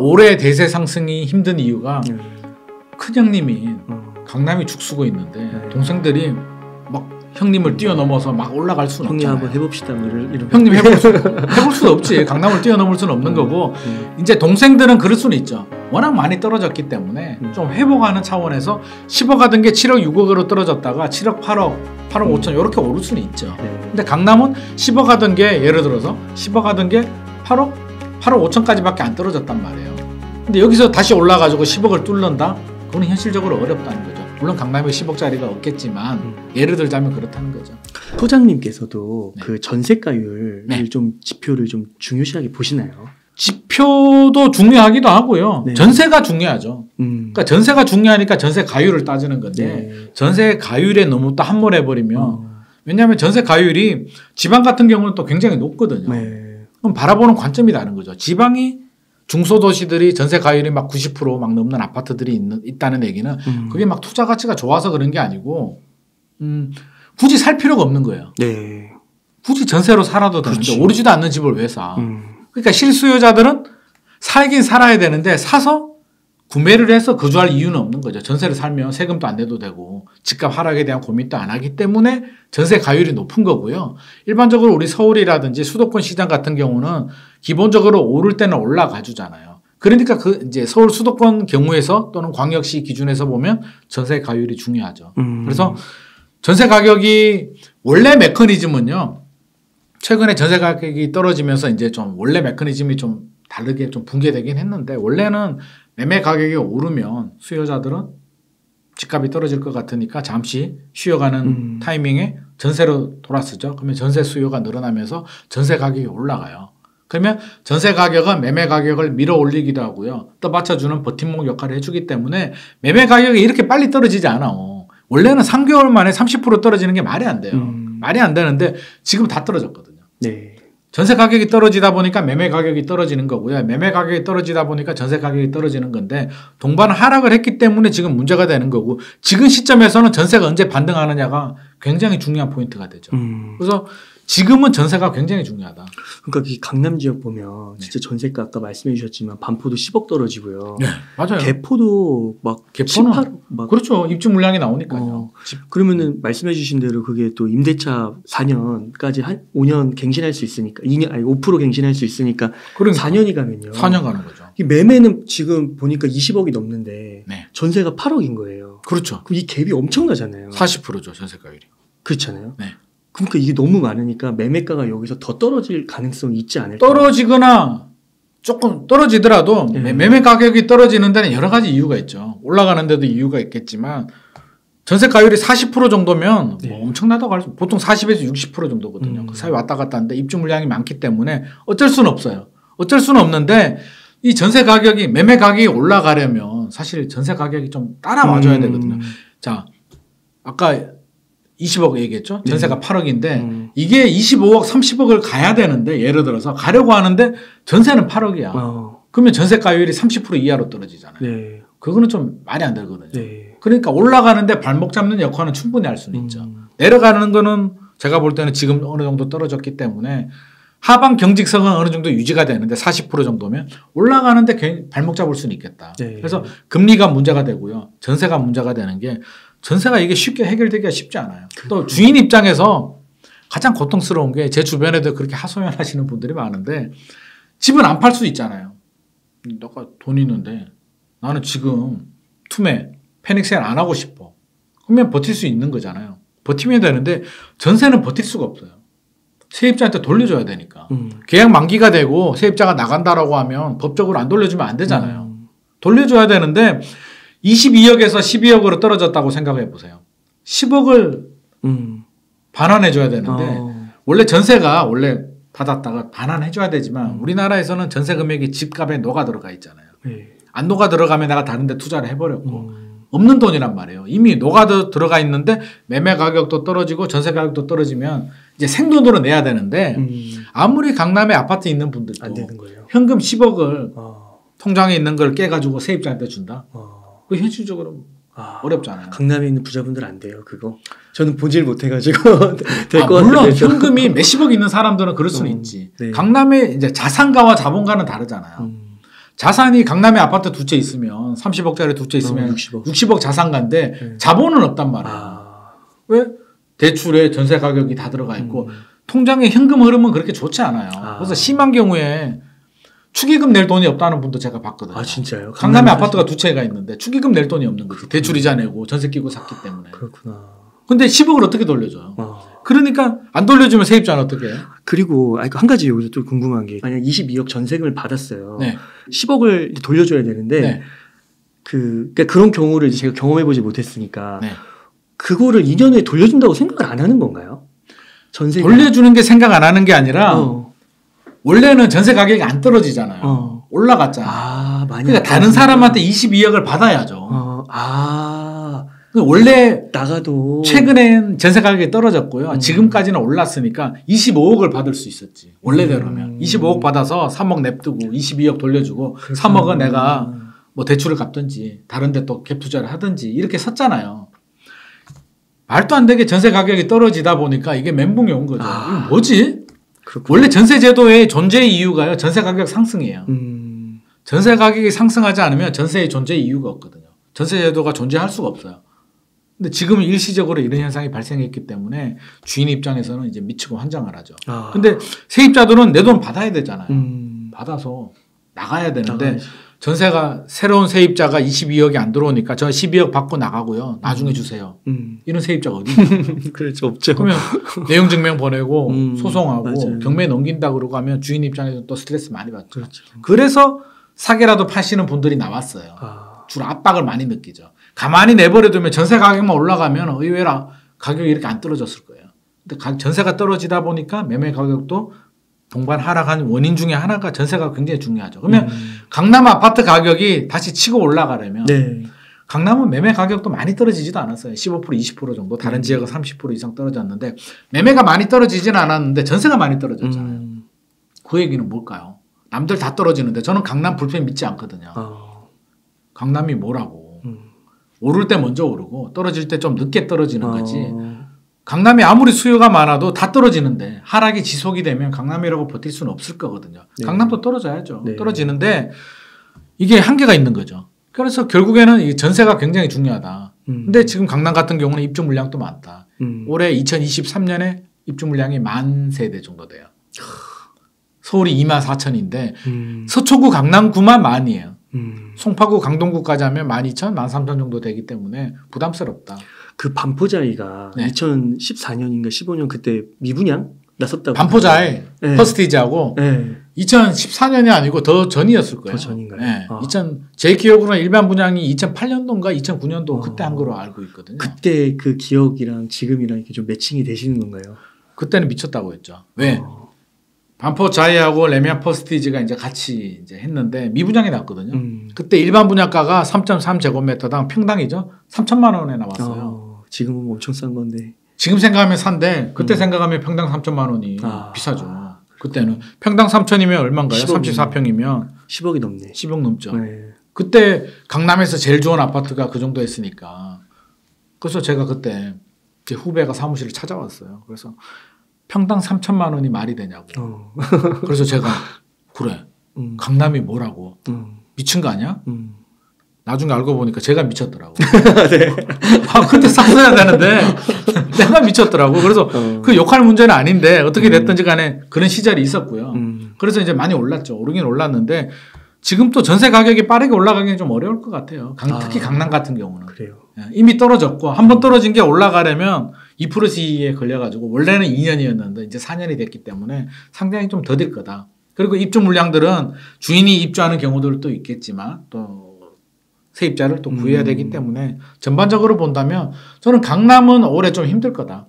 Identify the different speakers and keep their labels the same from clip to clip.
Speaker 1: 올해 대세 상승이 힘든 이유가 큰형님이 강남이 죽쓰고 있는데 동생들이 막 형님을 뛰어넘어서 막 올라갈 수는
Speaker 2: 형님
Speaker 1: 없잖아요.
Speaker 2: 한번 해봅시다. 이런
Speaker 1: 형님 해볼 수는 없지. 강남을 뛰어넘을 수는 없는 거고 이제 동생들은 그럴 수는 있죠. 워낙 많이 떨어졌기 때문에 좀 회복하는 차원에서 10억 하던 게 7억 6억으로 떨어졌다가 7억 8억 8억 5천 이렇게 오를 수는 있죠. 근데 강남은 10억 하던 게 예를 들어서 10억 하던 게 8억 5천까지밖에 안 떨어졌단 말이에요. 근데 여기서 다시 올라가지고 10억을 뚫는다? 그건 현실적으로 어렵다는 거죠. 물론 강남에 10억짜리가 없겠지만 예를 들자면 그렇다는 거죠.
Speaker 2: 소장님께서도
Speaker 1: 네.
Speaker 2: 그 전세가율을
Speaker 1: 네.
Speaker 2: 좀 지표를 좀 중요시하게 보시나요?
Speaker 1: 지표도 중요하기도 하고요.
Speaker 2: 네.
Speaker 1: 전세가 중요하죠. 그러니까 전세가 중요하니까 전세 가율을 따지는 건데 전세 가율에 너무 또 함몰해버리면 왜냐하면 전세 가율이 지방 같은 경우는 또 굉장히 높거든요. 그럼 바라보는 관점이 다른 거죠. 지방이 중소도시들이 전세 가율이 막 90% 막 넘는 아파트들이 있다는 얘기는 그게 막 투자 가치가 좋아서 그런 게 아니고 굳이 살 필요가 없는 거예요.
Speaker 2: 네.
Speaker 1: 굳이 전세로 살아도 되는데
Speaker 2: 그렇지.
Speaker 1: 오르지도 않는 집을 왜 사? 그러니까 실수요자들은 살긴 살아야 되는데 사서 구매를 해서 거주할 이유는 없는 거죠. 전세를 살면 세금도 안 내도 되고 집값 하락에 대한 고민도 안 하기 때문에 전세 가율이 높은 거고요. 일반적으로 우리 서울이라든지 수도권 시장 같은 경우는 기본적으로 오를 때는 올라가 주잖아요. 그러니까 그 이제 서울 수도권 경우에서 또는 광역시 기준에서 보면 전세 가율이 중요하죠. 그래서 전세 가격이 원래 메커니즘은요. 최근에 전세 가격이 떨어지면서 이제 좀 원래 메커니즘이 좀 다르게 좀 붕괴되긴 했는데 원래는 매매 가격이 오르면 수요자들은 집값이 떨어질 것 같으니까 잠시 쉬어가는 타이밍에 전세로 돌아서죠. 그러면 전세 수요가 늘어나면서 전세 가격이 올라가요. 그러면 전세 가격은 매매 가격을 밀어 올리기도 하고요. 떠받쳐주는 버팀목 역할을 해주기 때문에 매매 가격이 이렇게 빨리 떨어지지 않아. 원래는 3개월 만에 30% 떨어지는 게 말이 안 돼요. 말이 안 되는데 지금 다 떨어졌거든요.
Speaker 2: 네.
Speaker 1: 전세 가격이 떨어지다 보니까 매매 가격이 떨어지는 거고요. 매매 가격이 떨어지다 보니까 전세 가격이 떨어지는 건데 동반 하락을 했기 때문에 지금 문제가 되는 거고 지금 시점에서는 전세가 언제 반등하느냐가 굉장히 중요한 포인트가 되죠. 그래서 지금은 전세가 굉장히 중요하다.
Speaker 2: 그러니까 이 강남 지역 보면 진짜 전세가 아까 말씀해 주셨지만 반포도 10억 떨어지고요.
Speaker 1: 네, 맞아요.
Speaker 2: 개포도 막
Speaker 1: 개포는
Speaker 2: 18억 막
Speaker 1: 그렇죠. 입주 물량이 나오니까요.
Speaker 2: 그러면은 말씀해 주신 대로 그게 또 임대차 4년까지 한 5년 갱신할 수 있으니까 2년 아니 5% 갱신할 수 있으니까
Speaker 1: 그러니까
Speaker 2: 4년이 가면요.
Speaker 1: 4년 가는 거죠.
Speaker 2: 이 매매는 지금 보니까 20억이 넘는데
Speaker 1: 네.
Speaker 2: 전세가 8억인 거예요.
Speaker 1: 그렇죠.
Speaker 2: 그럼 이 갭이 엄청나잖아요.
Speaker 1: 40%죠. 전세가율이.
Speaker 2: 그렇잖아요.
Speaker 1: 네.
Speaker 2: 그러니까 이게 너무 많으니까 매매가가 여기서 더 떨어질 가능성이 있지 않을까?
Speaker 1: 떨어지거나 조금 떨어지더라도 매매 가격이 떨어지는 데는 여러 가지 이유가 있죠. 올라가는 데도 이유가 있겠지만 전세가율이 40% 정도면 뭐 엄청나다고 할 수 보통 40에서 60% 정도거든요. 그 사이 왔다 갔다 하는데 입주 물량이 많기 때문에 어쩔 수는 없어요. 어쩔 수는 없는데 이 전세 가격이 매매 가격이 올라가려면 사실 전세 가격이 좀 따라와줘야 되거든요. 자, 아까 20억 얘기했죠. 전세가 8억인데 이게 25억, 30억을 가야 되는데 예를 들어서 가려고 하는데 전세는 8억이야. 그러면 전세가율이 30% 이하로 떨어지잖아요.
Speaker 2: 네.
Speaker 1: 그거는 좀 말이 안 되거든요.
Speaker 2: 네.
Speaker 1: 그러니까 올라가는데 발목 잡는 역할은 충분히 할 수는 있죠. 내려가는 거는 제가 볼 때는 지금 어느 정도 떨어졌기 때문에 하방 경직성은 어느 정도 유지가 되는데 40% 정도면 올라가는데 발목 잡을 수는 있겠다.
Speaker 2: 네.
Speaker 1: 그래서 금리가 문제가 되고요. 전세가 문제가 되는 게 전세가 이게 쉽게 해결되기가 쉽지 않아요. 또 주인 입장에서 가장 고통스러운 게 제 주변에도 그렇게 하소연하시는 분들이 많은데 집은 안 팔 수 있잖아요. 너가 돈 있는데 나는 지금 투매 패닉 세일 안 하고 싶어. 그러면 버틸 수 있는 거잖아요. 버티면 되는데 전세는 버틸 수가 없어요. 세입자한테 돌려줘야 되니까. 계약 만기가 되고 세입자가 나간다라고 하면 법적으로 안 돌려주면 안 되잖아요. 돌려줘야 되는데 22억에서 12억으로 떨어졌다고 생각해 보세요. 10억을 반환해 줘야 되는데 원래 전세가 원래 받았다가 반환해 줘야 되지만 우리나라에서는 전세 금액이 집값에 녹아 들어가 있잖아요. 안 녹아 들어가면 내가 다른 데 투자를 해버렸고 없는 돈이란 말이에요. 이미 녹아 들어가 있는데 매매 가격도 떨어지고 전세 가격도 떨어지면 이제 생돈으로 내야 되는데 아무리 강남에 아파트 있는 분들도
Speaker 2: 안 되는 거예요.
Speaker 1: 현금 10억을 통장에 있는 걸 깨가지고 세입자한테 준다? 그 현실적으로 어렵잖아요.
Speaker 2: 강남에 있는 부자분들 안 돼요, 그거. 저는 보질 못해가지고 될 것 같아요.
Speaker 1: 물론 현금이 몇십억 있는 사람들은 그럴 수는 있지.
Speaker 2: 네.
Speaker 1: 강남의 이제 자산가와 자본가는 다르잖아요. 자산이 강남에 아파트 두 채 있으면 30억짜리 두 채 있으면 60억 자산가인데
Speaker 2: 네.
Speaker 1: 자본은 없단 말이에요. 왜? 대출에 전세 가격이 다 들어가 있고 통장에 현금 흐름은 그렇게 좋지 않아요. 그래서 심한 경우에 축의금 낼 돈이 없다는 분도 제가 봤거든요.
Speaker 2: 아 진짜요?
Speaker 1: 강남에 아파트가 두 채가 있는데 축의금 낼 돈이 없는 거지. 대출 이자 내고 전세 끼고 샀기 때문에.
Speaker 2: 그렇구나.
Speaker 1: 근데 10억을 어떻게 돌려줘요? 그러니까 안 돌려주면 세입자는 어떻게 해요?
Speaker 2: 그리고 한 가지 여기서 또 궁금한 게 만약 22억 전세금을 받았어요.
Speaker 1: 네.
Speaker 2: 10억을 돌려줘야 되는데
Speaker 1: 네.
Speaker 2: 그러니까 그런 경우를 제가 경험해보지 못했으니까
Speaker 1: 네.
Speaker 2: 그거를 2년 후에 돌려준다고 생각을 안 하는 건가요? 전세
Speaker 1: 돌려주는 게 생각 안 하는 게 아니라 원래는 전세 가격이 안 떨어지잖아요. 올라갔잖아요. 그러니까 다른 사람한테 22억을 받아야죠. 원래
Speaker 2: 나가도
Speaker 1: 최근엔 전세 가격이 떨어졌고요. 지금까지는 올랐으니까 25억을 받을 수 있었지. 원래대로면 25억 받아서 3억 냅두고 22억 돌려주고 3억은 내가 뭐 대출을 갚든지 다른 데 또 갭 투자를 하든지 이렇게 섰잖아요. 말도 안 되게 전세 가격이 떨어지다 보니까 이게 멘붕이 온 거죠. 이거 뭐지? 그렇구나. 원래 전세 제도의 존재 이유가요. 전세 가격 상승이에요. 전세 가격이 상승하지 않으면 전세의 존재 이유가 없거든요. 전세 제도가 존재할 수가 없어요. 근데 지금 일시적으로 이런 현상이 발생했기 때문에 주인 입장에서는 이제 미치고 환장을 하죠. 근데 세입자들은 내 돈 받아야 되잖아요. 받아서 나가야 되는데 전세가 새로운 세입자가 22억이 안 들어오니까 저 12억 받고 나가고요. 나중에 주세요. 이런 세입자가 어디 있나요?
Speaker 2: 그렇죠. 없죠.
Speaker 1: 그러면 내용 증명 보내고 소송하고
Speaker 2: 맞아요.
Speaker 1: 경매 넘긴다 그러고 하면 주인 입장에서 또 스트레스 많이 받죠.
Speaker 2: 그렇죠.
Speaker 1: 그래서 사게라도 파시는 분들이 나왔어요. 주로 압박을 많이 느끼죠. 가만히 내버려두면 전세 가격만 올라가면 의외로 가격이 이렇게 안 떨어졌을 거예요. 근데 전세가 떨어지다 보니까 매매 가격도 동반 하락한 원인 중에 하나가 전세가 굉장히 중요하죠. 그러면 강남 아파트 가격이 다시 치고 올라가려면 강남은 매매 가격도 많이 떨어지지도 않았어요. 15% 20% 정도. 다른 지역은 30% 이상 떨어졌는데 매매가 많이 떨어지지는 않았는데 전세가 많이 떨어졌잖아요. 그 얘기는 뭘까요? 남들 다 떨어지는데 저는 강남 불펜 믿지 않거든요. 강남이 뭐라고. 오를 때 먼저 오르고 떨어질 때 좀 늦게 떨어지는 거지. 강남이 아무리 수요가 많아도 다 떨어지는데 하락이 지속이 되면 강남이라고 버틸 수는 없을 거거든요. 강남도 떨어져야죠. 떨어지는데 이게 한계가 있는 거죠. 그래서 결국에는 이 전세가 굉장히 중요하다. 근데 지금 강남 같은 경우는 입주 물량도 많다. 올해 2023년에 입주 물량이 10,000세대 정도 돼요. 서울이 24,000인데 서초구 강남구만 10,000이에요. 송파구 강동구까지 하면 12,000, 13,000 정도 되기 때문에 부담스럽다.
Speaker 2: 그 반포자이가 2014년인가 15년 그때 미분양 났었다고.
Speaker 1: 반포자이 퍼스티지하고 2014년이 아니고 더 전이었을 거예요.
Speaker 2: 더 전인가요?
Speaker 1: 네. 제 기억으로는 일반 분양이 2008년도인가 2009년도 그때 한 거로 알고 있거든요.
Speaker 2: 그때 그 기억이랑 지금이랑 이렇게 좀 매칭이 되시는 건가요? 그때는
Speaker 1: 미쳤다고 했죠. 왜? 반포자이하고 레미안 퍼스티지가 이제 같이 이제 했는데 미분양이 났거든요. 그때 일반 분양가가 3.3제곱미터당 평당이죠. 3천만 원에 나왔어요.
Speaker 2: 지금은 엄청 싼 건데.
Speaker 1: 지금 생각하면 산데 그때 생각하면 평당 3천만 원이 비싸죠. 그때는 평당 3천이면 얼마인가요? 34평이면
Speaker 2: 10억이 넘네.
Speaker 1: 10억 넘죠. 그때 강남에서 제일 좋은 아파트가 그 정도 했으니까. 그래서 제가 그때 제 후배가 사무실을 찾아왔어요. 그래서 평당 3천만 원이 말이 되냐고. 그래서 제가 그래. 강남이 뭐라고. 미친 거 아니야? 나중에 알고 보니까 제가 미쳤더라고. 그때 샀어야 되는데 내가 미쳤더라고. 그래서 그 욕할 문제는 아닌데 어떻게 됐든지 간에 그런 시절이 있었고요. 그래서 이제 많이 올랐죠. 오르긴 올랐는데 지금 또 전세 가격이 빠르게 올라가기는 좀 어려울 것 같아요. 특히 강남 같은 경우는.
Speaker 2: 그래요.
Speaker 1: 이미 떨어졌고 한번 떨어진 게 올라가려면 2%C에 걸려가지고 원래는 2년이었는데 이제 4년이 됐기 때문에 상당히 좀 더딜 거다. 그리고 입주 물량들은 주인이 입주하는 경우들도 있겠지만 또 세입자를 또 구해야 되기 때문에 전반적으로 본다면 저는 강남은 올해 좀 힘들 거다.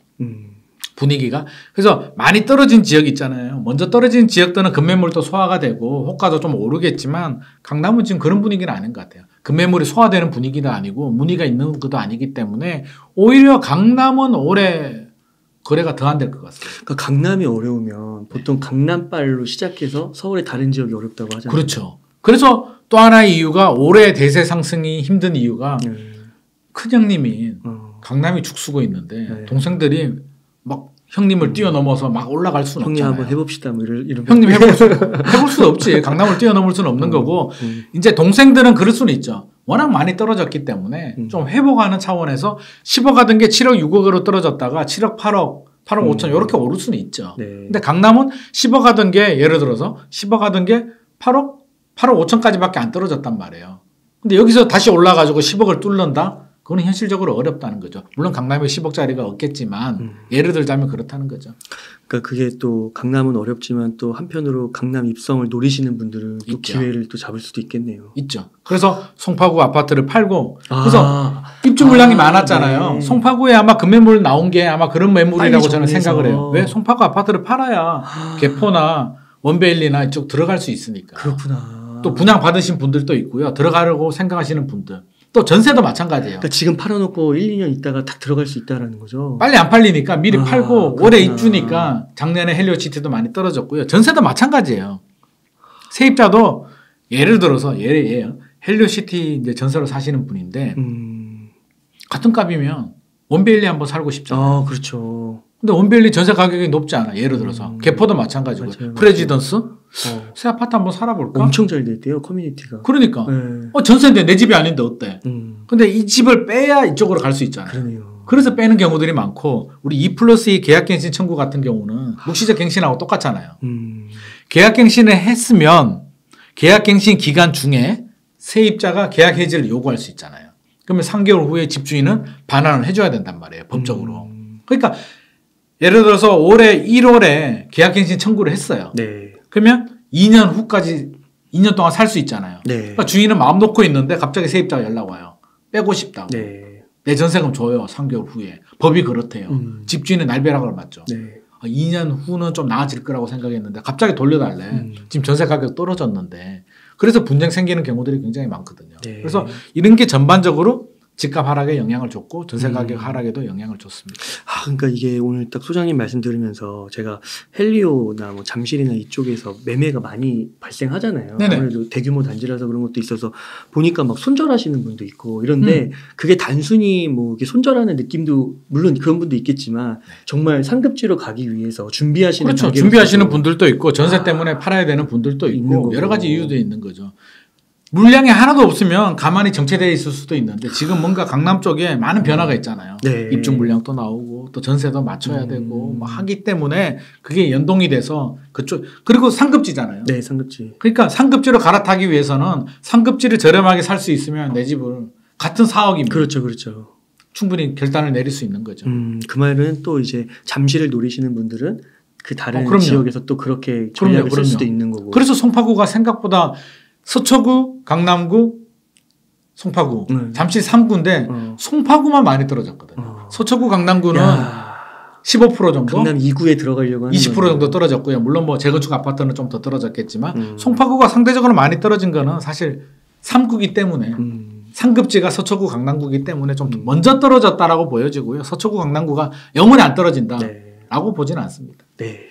Speaker 1: 분위기가. 그래서 많이 떨어진 지역 있잖아요. 먼저 떨어진 지역들은 급매물도 소화가 되고 호가도 좀 오르겠지만 강남은 지금 그런 분위기는 아닌 것 같아요. 급매물이 소화되는 분위기도 아니고 문의가 있는 것도 아니기 때문에 오히려 강남은 올해 거래가 더 안 될 것 같습니다.
Speaker 2: 그러니까 강남이 어려우면 보통 강남빨로 시작해서 서울의 다른 지역이 어렵다고 하잖아요.
Speaker 1: 그렇죠. 그래서 또 하나의 이유가 올해 대세 상승이 힘든 이유가 큰형님이 강남이 죽쓰고 있는데 동생들이 막 형님을 뛰어넘어서 막 올라갈 수는
Speaker 2: 형님
Speaker 1: 없잖아요.
Speaker 2: 한번 해봅시다. 뭐 이런
Speaker 1: 형님 해볼 수 없지. 강남을 뛰어넘을 수는 없는 거고 이제 동생들은 그럴 수는 있죠. 워낙 많이 떨어졌기 때문에 좀 회복하는 차원에서 10억 하던 게 7억 6억으로 떨어졌다가 7억 8억 5천 이렇게 오를 수는 있죠.
Speaker 2: 네.
Speaker 1: 근데 강남은 10억 하던 게 예를 들어서 10억 하던 게 8억 5천까지밖에 안 떨어졌단 말이에요. 근데 여기서 다시 올라가지고 10억을 뚫는다? 그건 현실적으로 어렵다는 거죠. 물론 강남에 10억짜리가 없겠지만 예를 들자면 그렇다는 거죠.
Speaker 2: 그러니까 그게 또 강남은 어렵지만 또 한편으로 강남 입성을 노리시는 분들은 또
Speaker 1: 있죠.
Speaker 2: 기회를 또 잡을 수도 있겠네요.
Speaker 1: 있죠. 그래서 송파구 아파트를 팔고 그래서 입주 물량이 많았잖아요.
Speaker 2: 네.
Speaker 1: 송파구에 아마 금매물 나온 게 아마 그런 매물이라고 저는
Speaker 2: 정리해서.
Speaker 1: 생각을 해요. 왜? 송파구 아파트를 팔아야 개포나 원베일리나 이쪽 들어갈 수 있으니까.
Speaker 2: 그렇구나.
Speaker 1: 또 분양 받으신 분들도 있고요. 들어가려고 생각하시는 분들. 또 전세도 마찬가지예요.
Speaker 2: 그러니까 지금 팔아놓고 1, 2년 있다가 딱 들어갈 수 있다라는 거죠.
Speaker 1: 빨리 안 팔리니까 미리 팔고
Speaker 2: 그렇구나.
Speaker 1: 올해 입주니까 작년에 헬리오시티도 많이 떨어졌고요. 전세도 마찬가지예요. 세입자도 예를 들어서 예예요. 헬리오시티 이제 전세로 사시는 분인데 같은 값이면 원베일리 한번 살고 싶잖아요.
Speaker 2: 그렇죠.
Speaker 1: 근데 원베일리 전세 가격이 높지 않아. 예를 들어서 개포도 마찬가지고
Speaker 2: 맞아요.
Speaker 1: 프레지던스 새 아파트 한번 살아볼까?
Speaker 2: 엄청 잘 돼 있대요 커뮤니티가.
Speaker 1: 그러니까
Speaker 2: 네.
Speaker 1: 전세인데 내 집이 아닌데 어때? 근데 이 집을 빼야 이쪽으로 갈 수 있잖아요.
Speaker 2: 그러네요.
Speaker 1: 그래서 빼는 경우들이 많고 우리 2+2 계약갱신 청구 같은 경우는 묵시적 갱신하고 똑같잖아요. 계약갱신을 했으면 계약갱신 기간 중에 세입자가 계약 해지를 요구할 수 있잖아요. 그러면 3개월 후에 집주인은 반환을 해줘야 된단 말이에요. 법적으로. 그러니까 예를 들어서 올해 1월에 계약갱신 청구를 했어요.
Speaker 2: 네.
Speaker 1: 그러면 2년 후까지 2년 동안 살 수 있잖아요.
Speaker 2: 네.
Speaker 1: 그러니까 주인은 마음 놓고 있는데 갑자기 세입자가 연락 와요. 빼고 싶다고.
Speaker 2: 네.
Speaker 1: 내 전세금 줘요. 3개월 후에. 법이 그렇대요. 집주인은 날벼락을 맞죠.
Speaker 2: 네.
Speaker 1: 2년 후는 좀 나아질 거라고 생각했는데 갑자기 돌려달래. 지금 전세 가격 떨어졌는데. 그래서 분쟁 생기는 경우들이 굉장히 많거든요.
Speaker 2: 네.
Speaker 1: 그래서 이런 게 전반적으로 집값 하락에 영향을 줬고 전세 가격 하락에도 영향을 줬습니다.
Speaker 2: 그러니까 이게 오늘 딱 소장님 말씀 들으면서 제가 헬리오나 뭐 잠실이나 이쪽에서 매매가 많이 발생하잖아요.
Speaker 1: 네네.
Speaker 2: 아무래도 대규모 단지라서 그런 것도 있어서 보니까 막 손절하시는 분도 있고 이런데 그게 단순히 뭐 이렇게 손절하는 느낌도 물론 그런 분도 있겠지만 정말 상급지로 가기 위해서 준비하시는
Speaker 1: 그렇죠.
Speaker 2: 단계로서도
Speaker 1: 준비하시는 분들도 있고 전세 때문에 팔아야 되는 분들도
Speaker 2: 있는
Speaker 1: 있고
Speaker 2: 거고.
Speaker 1: 여러 가지 이유도 있는 거죠. 물량이 하나도 없으면 가만히 정체되어 있을 수도 있는데 지금 뭔가 강남 쪽에 많은 변화가 있잖아요.
Speaker 2: 네.
Speaker 1: 입주 물량도 나오고 또 전세도 맞춰야 되고 뭐 하기 때문에 그게 연동이 돼서 그쪽 그리고 상급지잖아요.
Speaker 2: 네, 상급지.
Speaker 1: 그러니까 상급지로 갈아타기 위해서는 상급지를 저렴하게 살 수 있으면 내 집을 같은 4억이면
Speaker 2: 그렇죠, 그렇죠.
Speaker 1: 충분히 결단을 내릴 수 있는 거죠.
Speaker 2: 그 말은 또 이제 잠실을 노리시는 분들은 그 다른
Speaker 1: 그럼요.
Speaker 2: 지역에서 또 그렇게 전략을 쓸 수도 있는 거고.
Speaker 1: 그래서 송파구가 생각보다 서초구, 강남구, 송파구, 잠실 3구인데 송파구만 많이 떨어졌거든요. 서초구, 강남구는 15% 정도,
Speaker 2: 강남 2구에 들어가려고 하는
Speaker 1: 20% 정도 떨어졌고요. 물론 뭐 재건축 아파트는 좀 더 떨어졌겠지만 송파구가 상대적으로 많이 떨어진 거는 사실 3구기 때문에 상급지가 서초구, 강남구기 때문에 좀 먼저 떨어졌다라고 보여지고요. 서초구, 강남구가 영원히 안 떨어진다라고 보지는 않습니다.
Speaker 2: 네.